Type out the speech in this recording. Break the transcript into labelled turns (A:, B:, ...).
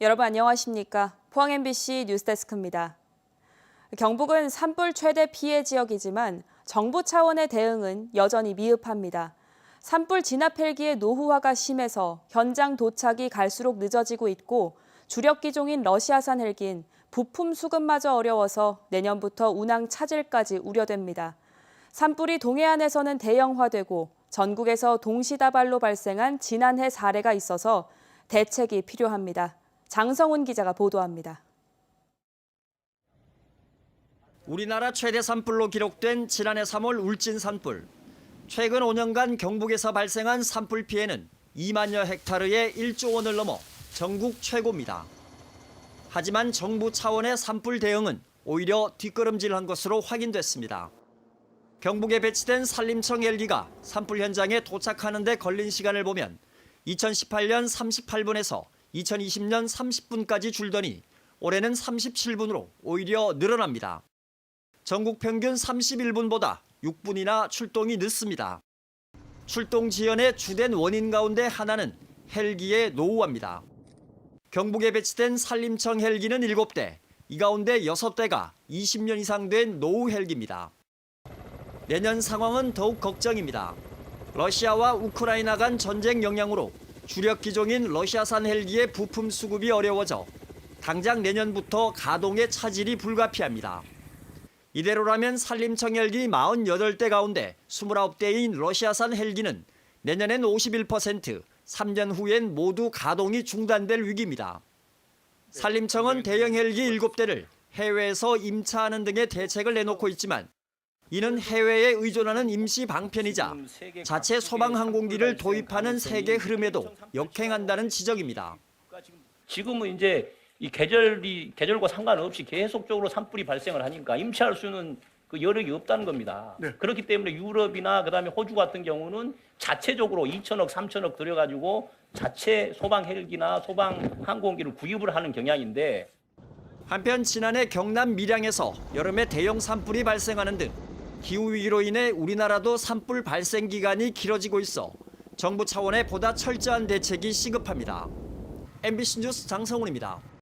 A: 여러분 안녕하십니까? 포항 MBC 뉴스데스크입니다. 경북은 산불 최대 피해 지역이지만 정부 차원의 대응은 여전히 미흡합니다. 산불 진압 헬기의 노후화가 심해서 현장 도착이 갈수록 늦어지고 있고 주력 기종인 러시아산 헬기는 부품 수급마저 어려워서 내년부터 운항 차질까지 우려됩니다. 산불이 동해안에서는 대형화되고 전국에서 동시다발로 발생한 지난해 사례가 있어서 대책이 필요합니다. 장성훈 기자가 보도합니다.
B: 우리나라 최대 산불로 기록된 지난해 3월 울진 산불. 최근 5년간 경북에서 발생한 산불 피해는 2만여 헥타르의 1조 원을 넘어 전국 최고입니다. 하지만 정부 차원의 산불 대응은 오히려 뒷걸음질한 것으로 확인됐습니다. 경북에 배치된 산림청 헬기가 산불 현장에 도착하는 데 걸린 시간을 보면 2018년 38분에서 2020년 30분까지 줄더니 올해는 37분으로 오히려 늘어납니다. 전국 평균 31분보다 6분이나 출동이 늦습니다. 출동 지연의 주된 원인 가운데 하나는 헬기의 노후화입니다. 경북에 배치된 산림청 헬기는 7대, 이 가운데 6대가 20년 이상 된 노후 헬기입니다. 내년 상황은 더욱 걱정입니다. 러시아와 우크라이나 간 전쟁 영향으로 주력 기종인 러시아산 헬기의 부품 수급이 어려워져 당장 내년부터 가동의 차질이 불가피합니다. 이대로라면 산림청 헬기 48대 가운데 29대인 러시아산 헬기는 내년엔 51%, 3년 후엔 모두 가동이 중단될 위기입니다. 산림청은 대형 헬기 7대를 해외에서 임차하는 등의 대책을 내놓고 있지만 이는 해외에 의존하는 임시 방편이자 자체 소방 항공기를 도입하는 세계 흐름에도 역행한다는 지적입니다.
C: 지금은 이제 이 계절과 상관없이 계속적으로 산불이 발생을 하니까 임차할 수 있는 그 여력이 없다는 겁니다. 네. 그렇기 때문에 유럽이나 그다음에 호주 같은 경우는 자체적으로 2천억, 3천억 들여가지고 자체 소방 헬기나 소방 항공기를 구입을 하는 경향인데
B: 한편 지난해 경남 밀양에서 여름에 대형 산불이 발생하는 등 기후위기로 인해 우리나라도 산불 발생 기간이 길어지고 있어 정부 차원의 보다 철저한 대책이 시급합니다. MBC 뉴스 장성훈입니다.